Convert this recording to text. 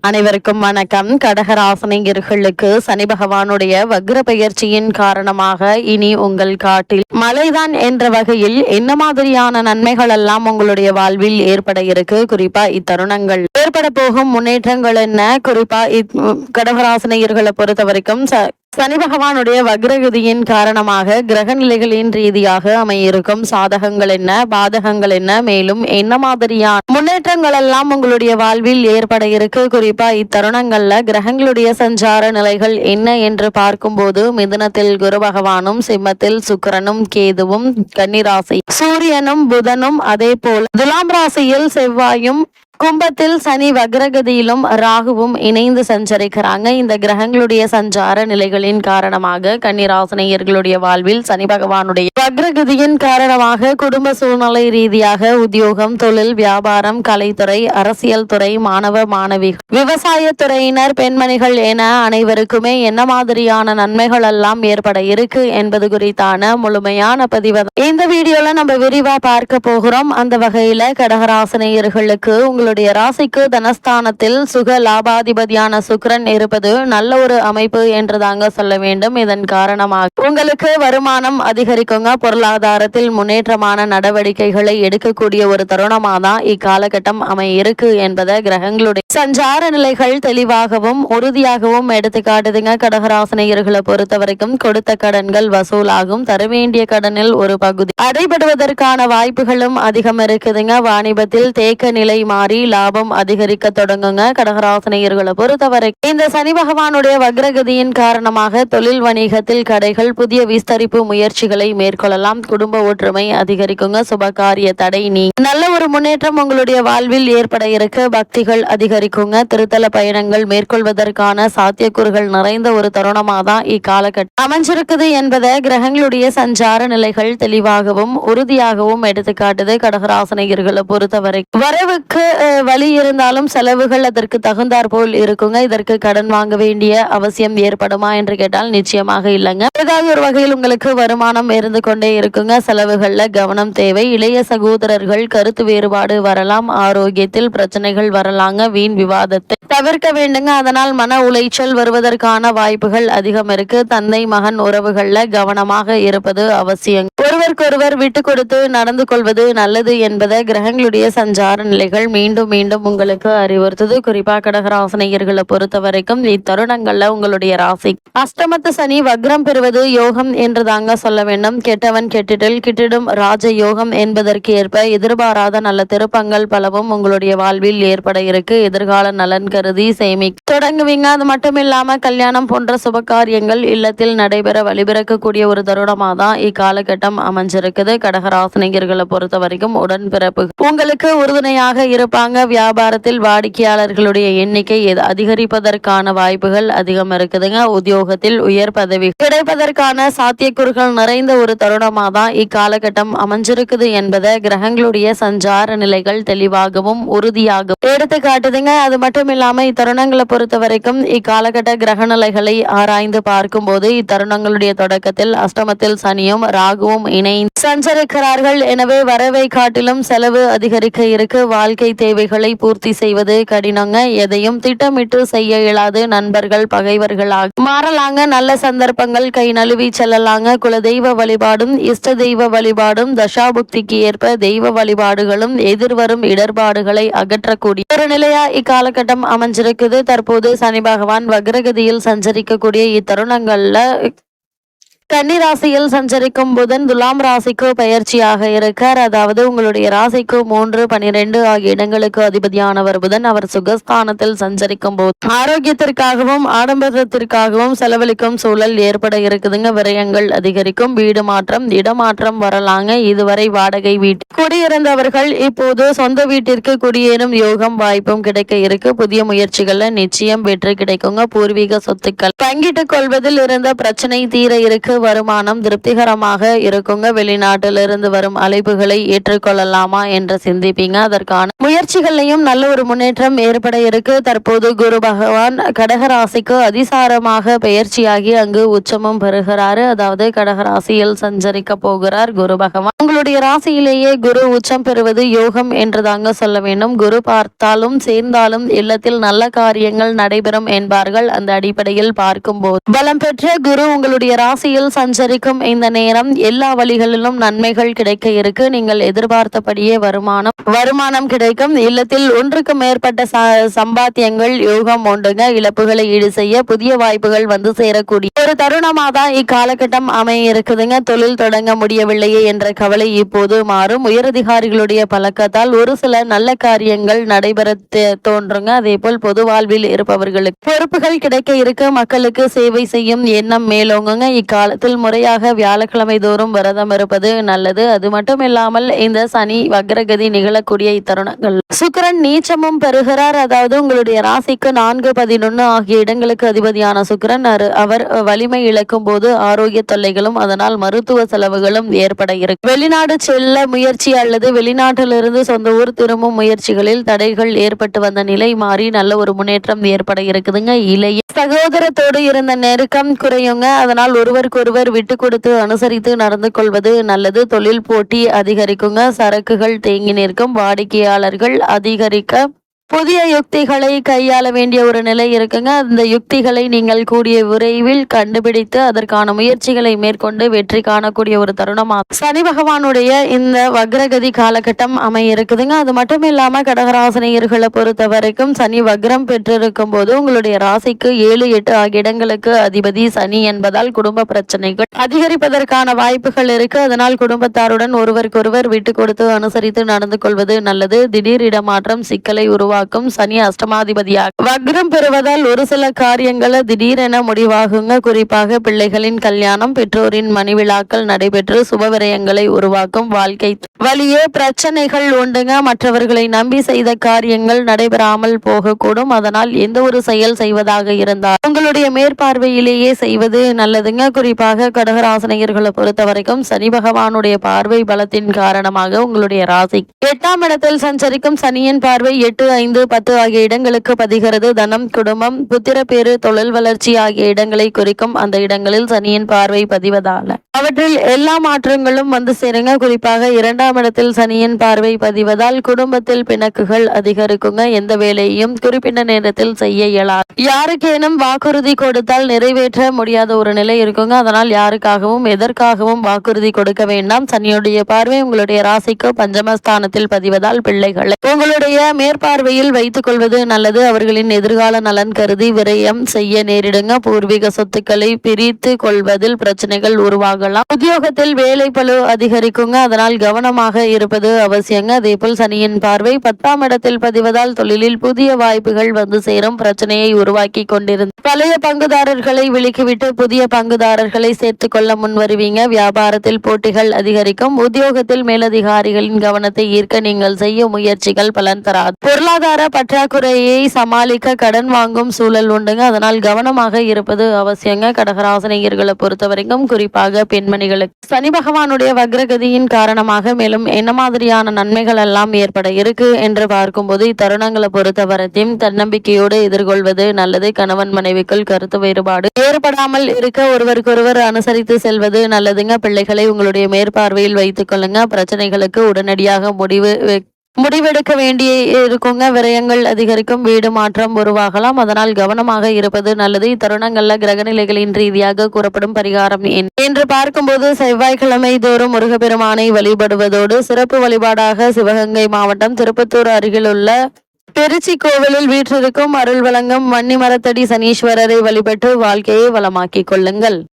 அனைவருக்கும் வணக்கம். கடகராசினியர்களுக்கு சனி பகவானுடைய வக்ர பெயர்ச்சியின் காரணமாக இனி உங்கள் காட்டில் மழைதான் என்ற வகையில் என்ன மாதிரியான நன்மைகள் எல்லாம் உங்களுடைய வாழ்வில் ஏற்பட இருக்கு, குறிப்பா இத்தருணங்கள் ஏற்பட போகும் முன்னேற்றங்கள் என்ன, குறிப்பா கடகராசினியர்களை பொறுத்த வரைக்கும் சனி பகவானுடைய வக்ரகதியின் காரணமாக கிரக நிலைகளின் ரீதியாக அமையிருக்கும் சாதகங்கள் என்ன, பாதகங்கள் என்ன, மேலும் என்ன மாதிரியான முன்னேற்றங்கள் எல்லாம் உங்களுடைய வாழ்வில் ஏற்பட இருக்கு, குறிப்பா இத்தருணங்கள்ல கிரகங்களுடைய சஞ்சார நிலைகள் என்ன என்று பார்க்கும்போது மிதுனத்தில் குரு பகவானும், சிம்மத்தில் சுக்கிரனும், கேதுவும், கன்னிராசி சூரியனும், புதனும், அதே போல் துலாம் ராசியில் செவ்வாயும், கும்பத்தில் சனி வக்ரகதியிலும் ராகுவும் இணைந்து சஞ்சரிக்கிறாங்க. இந்த கிரகங்களுடைய சஞ்சார நிலைகளின் காரணமாக கன்னிராசினியர்களுடைய வாழ்வில் சனி பகவானுடைய வக்ரகதியின் காரணமாக குடும்ப சூழ்நிலை ரீதியாக உத்தியோகம், தொழில், வியாபாரம், கலைத்துறை, அரசியல் துறை, மாணவ மாணவிகள், விவசாய துறையினர், பெண்மணிகள் என அனைவருக்குமே என்ன மாதிரியான நன்மைகள் எல்லாம் ஏற்பட இருக்கு என்பது குறித்தான முழுமையான பதிவு இந்த வீடியோல நம்ம விரிவா பார்க்க போகிறோம். அந்த வகையில கடகராசினியர்களுக்கு உங்களுடைய ராசிக்கு தனஸ்தானத்தில் சுக லாபாதிபதியான சுக்கிரன் இருப்பது நல்ல ஒரு அமைப்பு என்று தாங்க சொல்ல வேண்டும். இதன் காரணமாக உங்களுக்கு வருமானம் அதிகரிக்குங்க. பொருளாதாரத்தில் முன்னேற்றமான நடவடிக்கைகளை எடுக்கக்கூடிய ஒரு தருணமாக தான் இக்காலகட்டம் இருக்கு என்பதை கிரகங்களுடைய சஞ்சார நிலைகள் தெளிவாகவும் உறுதியாகவும் எடுத்து காட்டுதுங்க. கடகராசினியர்களை பொறுத்த வரைக்கும் கொடுத்த கடன்கள் வசூலாகும். தர வேண்டிய கடனில் ஒரு பகுதி அடைபடுவதற்கான வாய்ப்புகளும் அதிகம் இருக்குதுங்க. வாணிபத்தில் தேக்க நிலை மாறி லாபம் அதிகரிக்க தொடங்குங்க. கடகராசினியர்களை பொறுத்தவரை இந்த சனி பகவானுடைய வக்ரகதியின் காரணமாக தொழில் வணிகத்தில் கடைகள் புதிய விஸ்தரிப்பு முயற்சிகளை மேற்கொள்ளலாம். குடும்ப ஒற்றுமை அதிகரிக்குங்க. சுபகாரிய தடை நீ நல்ல ஒரு முன்னேற்றம் உங்களுடைய வாழ்வில் ஏற்பட இருக்கு. பக்திகள் அதிகரிக்குங்க. திருத்தல பயணங்கள் மேற்கொள்வதற்கான சாத்தியக்கூறுகள் நிறைந்த ஒரு தருணமாக தான் இக்காலகட்டம் அமைஞ்சிருக்குது என்பதை கிரகங்களுடைய சஞ்சார நிலைகள் தெளிவாகவும் உறுதியாகவும் எடுத்துக்காட்டுது. கடகராசினியர்களை பொறுத்தவரை வரவுக்கு வழி இருந்தாலும் செலவுகள் அதற்கு தகுந்தாற் போல் இருக்குங்க. இதற்கு கடன் வாங்க வேண்டிய அவசியம் ஏற்படுமா என்று கேட்டால் நிச்சயமாக இல்லைங்க. ஏதாவது ஒரு வகையில் உங்களுக்கு வருமானம் இருந்து கொண்டே இருக்குங்க. செலவுகள்ல கவனம் தேவை. இளைய சகோதரர்கள் கருத்து வேறுபாடு வரலாம். ஆரோக்கியத்தில் பிரச்சனைகள் வரலாங்க. வீண் விவாதத்தை தவிர்க்க வேண்டுங்க. அதனால் மன உளைச்சல் வருவதற்கான வாய்ப்புகள் அதிகம் இருக்கு. தந்தை மகன் உறவுகள்ல கவனமாக இருப்பது அவசியம். ஒருவருக்கொருவர் விட்டு கொடுத்து நடந்து கொள்வது நல்லது என்பதை கிரகங்களுடைய சஞ்சார நிலைகள் மீண்டும் உங்களுக்கு அறிவுறுத்தது. குறிப்பா கடகராசினியர்களை பொறுத்த வரைக்கும் இத்தருணங்கள்ல உங்களுடைய ராசி அஷ்டமத்து சனி வக்ரம் பெறுவது யோகம் என்று தாங்க சொல்ல வேண்டும். கெட்டவன் கெட்டிடில் கிட்டிடும் ராஜ யோகம் என்பதற்கு ஏற்ப எதிர்பாராத நல்ல திருப்பங்கள் பலவும் உங்களுடைய வாழ்வில் ஏற்பட இருக்கு. எதிர்கால நலன் கருதி சேமிக்க தொடங்குவீங்க. அது மட்டும் இல்லாம கல்யாணம் போன்ற சுப காரியங்கள் இல்லத்தில் நடைபெற வழிபிறக்கக்கூடிய ஒரு தருணமாக தான் இக்காலகட்டம் அமைஞ்சிருக்குது. கடகராசினியர்களை பொறுத்த வரைக்கும் உடன்பிறப்பு உங்களுக்கு உறுதுணையாக இருப்பாங்க. வியாபாரத்தில் வாடிக்கையாளர்களுடைய எண்ணிக்கை அதிகரிப்பதற்கான வாய்ப்புகள் அதிகம் இருக்குதுங்க. உத்தியோகத்தில் உயர் பதவி கிடைப்பதற்கான சாத்தியக்கூறுகள் நிறைந்த ஒரு தருணமாக தான் இக்காலகட்டம் அமைஞ்சிருக்குது என்பதை கிரகங்களுடைய சஞ்சார நிலைகள் தெளிவாகவும் உறுதியாகவும் எடுத்து காட்டுதுங்க. அது மட்டும் இல்லாம இத்தருணங்களை பொறுத்த வரைக்கும் இக்காலகட்ட கிரக நிலைகளை ஆராய்ந்து பார்க்கும் போது இத்தருணங்களுடைய தொடக்கத்தில் அஷ்டமத்தில் சனியும் ராகுவும் இணைந்து சஞ்சரிக்கிறார்கள். எனவே வரவை காட்டிலும் செலவு அதிகரிக்க இருக்கு. வாழ்க்கை தேவைகளை பூர்த்தி செய்வது கடினங்க. எதையும் திட்டமிட்டு செய்ய இயலாது. நண்பர்கள் பகைவர்களாக மாறலாங்க. நல்ல சந்தர்ப்பங்கள் கை நழுவி செல்லலாங்க. குலதெய்வ வழிபாடும் இஷ்ட தெய்வ வழிபாடும் தசாபுக்திக்கு ஏற்ப தெய்வ வழிபாடுகளும் எதிர்வரும் இடர்பாடுகளை அகற்றக்கூடிய ஒரு நிலையா இக்காலகட்டம் அமைஞ்சிருக்குது. தற்போது சனி பகவான் வக்ரகதியில் சஞ்சரிக்கக்கூடிய இத்தருணங்கள்ல கன்னிராசியில் சஞ்சரிக்கும் புதன் துலாம் ராசிக்கு பயிற்சியாக இருக்கார். அதாவது உங்களுடைய ராசிக்கு 3, 12 ஆகிய இடங்களுக்கு அதிபதியானவர் புதன். அவர் சுகஸ்தானத்தில் சஞ்சரிக்கும் போது ஆரோக்கியத்திற்காகவும் ஆடம்பரத்திற்காகவும் செலவழிக்கும் சூழல் ஏற்பட இருக்குதுங்க. விரயங்கள் அதிகரிக்கும். வீடு மாற்றம், இடமாற்றம் வரலாங்க. இதுவரை வாடகை வீட்டில் குடியிருந்தவர்கள் இப்போது சொந்த வீட்டிற்கு குடியேறும் யோகம் வாய்ப்பும் கிடைக்க இருக்கு. புதிய முயற்சிகள்ல நிச்சயம் வெற்றி கிடைக்குங்க. பூர்வீக சொத்துக்கள் பங்கிட்டுக் கொள்வதில் இருந்த பிரச்சனை தீர இருக்கு. வருமானம் திருப்திகரமாக இருக்குங்க. வெளிநாட்டிலிருந்து வரும் அழைப்புகளை ஏற்றுக்கொள்ளலாமா என்று சிந்திப்பீங்க. அதற்கான முயற்சிகளையும் நல்ல ஒரு முன்னேற்றம் ஏற்பட இருக்கு. தற்போது குரு பகவான் கடகராசிக்கு அதிசாரமாக பெயர்ச்சியாகி அங்கு உச்சமும் பெறுகிறாரு. அதாவது கடகராசியில் சஞ்சரிக்க போகிறார் குரு பகவான். உங்களுடைய ராசியிலேயே குரு உச்சம் பெறுவது யோகம் என்று தாங்க சொல்ல வேண்டும். குரு பார்த்தாலும் சேர்ந்தாலும் இல்லத்தில் நல்ல காரியங்கள் நடைபெறும் என்பார்கள். அந்த அடிப்படையில் பார்க்கும்போது பலம் பெற்ற குரு உங்களுடைய ராசியில் சஞ்சரிக்கும் இந்த நேரம் எல்லா வழிகளிலும் நன்மைகள் கிடைக்க இருக்கு. நீங்கள் எதிர்பார்த்தபடியே வருமானம் கிடைக்கும். இல்லத்தில் ஒன்றுக்கு மேற்பட்ட சம்பாத்தியங்கள் யோகம் உண்டுங்க. இழப்புகளை ஈடு செய்ய புதிய வாய்ப்புகள் வந்து சேரக்கூடிய ஒரு தருணமாக தான் இக்காலகட்டம் அமைய இருக்குதுங்க. தொழில் தொடங்க முடியவில்லையே என்ற கவலை இப்போது மாறும். உயரதிகாரிகளுடைய பழக்கத்தால் ஒரு சில நல்ல காரியங்கள் நடைபெற தோன்றுங்க. அதே போல் பொது வாழ்வில் இருப்பவர்களுக்கு பொறுப்புகள் கிடைக்க இருக்கு. மக்களுக்கு சேவை செய்யும் எண்ணம் மேலோங்குங்க. இக்காலத்தில் முறையாக வியாழக்கிழமை தோறும் விரதம் இருப்பது நல்லது. அது மட்டும் இல்லாமல் இந்த சனி வக்ரகதி நிகழக்கூடிய இத்தருணங்கள் சுக்கிரன் நீச்சமும் பெறுகிறார். அதாவது உங்களுடைய ராசிக்கு 4, 11 ஆகிய இடங்களுக்கு அதிபதியான சுக்கிரன் அவர் வலிமை இழக்கும் போது ஆரோக்கிய தொல்லைகளும் அதனால் மருத்துவ செலவுகளும் ஏற்பட இருக்கு. வெளிநாடு செல்ல முயற்சி அல்லது வெளிநாட்டிலிருந்து சொந்த ஊர் திரும்பும் முயற்சிகளில் தடைகள் ஏற்பட்டு வந்த நிலை மாறி நல்ல ஒரு முன்னேற்றம் ஏற்பட இருக்குதுங்க. இளைய சகோதரத்தோடு இருந்த நெருக்கம் குறையுங்க. அதனால் ஒருவருக்கொருவர் விட்டு கொடுத்து அனுசரித்து நடந்து கொள்வது நல்லது. தொழில் போட்டி அதிகரிக்குங்க. சரக்குகள் தேங்கி நிற்கும். வாடிக்கையாளர்கள் அதிகரிக்க புதிய யுக்திகளை கையாள வேண்டிய ஒரு நிலை இருக்குங்க. அந்த யுக்திகளை நீங்கள் கூடிய விரைவில் கண்டுபிடித்து அதற்கான முயற்சிகளை மேற்கொண்டு வெற்றி காணக்கூடிய ஒரு தருணமாக சனி பகவானுடைய இந்த வக்ரகதி காலகட்டம் அமைய இருக்குதுங்க. அது மட்டும் இல்லாம கடகராசினியர்களை பொறுத்த வரைக்கும் சனி வக்ரம் பெற்றிருக்கும் போது உங்களுடைய ராசிக்கு 7, 8 ஆகிய இடங்களுக்கு அதிபதி சனி என்பதால் குடும்ப பிரச்சனைகள் அதிகரிப்பதற்கான வாய்ப்புகள் இருக்கு. அதனால் குடும்பத்தாருடன் ஒருவருக்கொருவர் விட்டு கொடுத்து அனுசரித்து நடந்து கொள்வது நல்லது. திடீர் இடமாற்றம் சிக்கலை உருவாக்கும். சனி அஷ்டமாதிபதியாக வக்ரம் பெறுவதால் ஒரு சில காரியங்களை திடீரென முடிவாகுங்க. குறிப்பாக பிள்ளைகளின் கல்யாணம், பெற்றோரின் மணிவிழாக்கள் நடைபெற்று சுப விரயங்களை உருவாக்கும். வாழ்க்கை வழியே பிரச்சனைகள் உண்டுங்க. மற்றவர்களை நம்பி செய்த காரியங்கள் நடைபெறாமல் போகக்கூடும். அதனால் எந்த ஒரு செயல் செய்வதாக இருந்தால் உங்களுடைய மேற்பார்வையிலேயே செய்வது நல்லதுங்க. குறிப்பாக கடகராசினியர்களை பொறுத்த வரைக்கும் சனி பகவானுடைய பார்வை பலத்தின் காரணமாக உங்களுடைய ராசி 8ஆம் இடத்தில் சஞ்சரிக்கும் சனியின் பார்வை 8, 5, 10 ஆகிய இடங்களுக்கு பதிகிறது. தனம், குடும்பம், புத்திர பேரு, தொழில் வளர்ச்சி ஆகிய இடங்களை குறிக்கும். அந்த இடங்களில் சனியின் பார்வை பதிவதால அவற்றில் எல்லா மாற்றங்களும் வந்து சேருங்க. குறிப்பாக 2ஆம் இடத்தில் சனியின் பார்வை பதிவதால் குடும்பத்தில் பிணக்குகள் அதிகரிக்குங்க. எந்த வேலையும் குறிப்பிட்ட நேரத்தில் செய்ய இயலாது. யாருக்கேனும் வாக்குறுதி கொடுத்தால் நிறைவேற்ற முடியாத ஒரு நிலை இருக்குங்க. அதனால் யாருக்காகவும் எதற்காகவும் வாக்குறுதி கொடுக்க வேண்டாம். சனியுடைய பார்வை உங்களுடைய ராசிக்கு பஞ்சமஸ்தானத்தில் பதிவதால் பிள்ளைகளை உங்களுடைய மேற்பார்வையில் வைத்துக் கொள்வது நல்லது. அவர்களின் எதிர்கால நலன் கருதி விரயம் செய்ய நேரிடுங்க. பூர்வீக சொத்துக்களை பிரித்து கொள்வதில் பிரச்சனைகள் உருவாகலாம். உத்தியோகத்தில் வேலை பளு அதிகரிக்குங்க. அதனால் கவனமாக இருப்பது அவசியங்க. அதேபோல் சனியின் பார்வை 10ஆம் இடத்தில் பதிவதால் தொழிலில் புதிய வாய்ப்புகள் வந்து சேரும். பிரச்சனையை உருவாக்கி கொண்டிருந்த பழைய பங்குதாரர்களை விலக்கிவிட்டு புதிய பங்குதாரர்களை சேர்த்து கொள்ள முன்வருவீங்க. வியாபாரத்தில் போட்டிகள் அதிகரிக்கும். உத்தியோகத்தில் மேலதிகாரிகளின் கவனத்தை ஈர்க்க நீங்கள் செய்யும் முயற்சிகள் பலன் தராது. பொருளாதார பற்றாக்குறையை சமாளிக்க கடன் வாங்கும் சூழல் உண்டுங்க. அதனால் கவனமாக இருப்பது அவசியங்க. கடகராசினியர்களை பொறுத்த வரைக்கும் குறிப்பாக பெண்மணிகளுக்கு சனி பகவானுடைய வக்ரகதியின் காரணமாக மேலும் என்ன மாதிரியான நன்மைகள் எல்லாம் ஏற்பட இருக்கு என்று பார்க்கும்போது இத்தருணங்களை பொறுத்தவரையும் தன்னம்பிக்கையோடு எதிர்கொள்வது நல்லது. கணவன் மனைவிக்குள் கருத்து வேறுபாடு ஏற்படாமல் இருக்க ஒருவருக்கொருவர் அனுசரித்து செல்வது நல்லதுங்க. பிள்ளைகளை உங்களுடைய மேற்பார்வையில் வைத்துக் கொள்ளுங்க. பிரச்சனைகளுக்கு உடனடியாக முடிவெடுக்க வேண்டிய இருக்குங்க. விரயங்கள் அதிகரிக்கும். வீடு மாற்றம் உருவாகலாம். அதனால் கவனமாக இருப்பது நல்லது. இத்தருணங்கள்ல கிரகநிலைகளின் ரீதியாக கூறப்படும் பரிகாரம் என்று பார்க்கும்போது செவ்வாய்க்கிழமை தோறும் முருகப்பெருமானை வழிபடுவதோடு சிறப்பு வழிபாடாக சிவகங்கை மாவட்டம் திருப்பத்தூர் அருகில் உள்ள பெருச்சி கோவிலில் வீற்றிருக்கும் அருள் வழங்கும் வன்னி மரத்தடி சனீஸ்வரரை வழிபட்டு வாழ்க்கையை வளமாக்கிக் கொள்ளுங்கள்.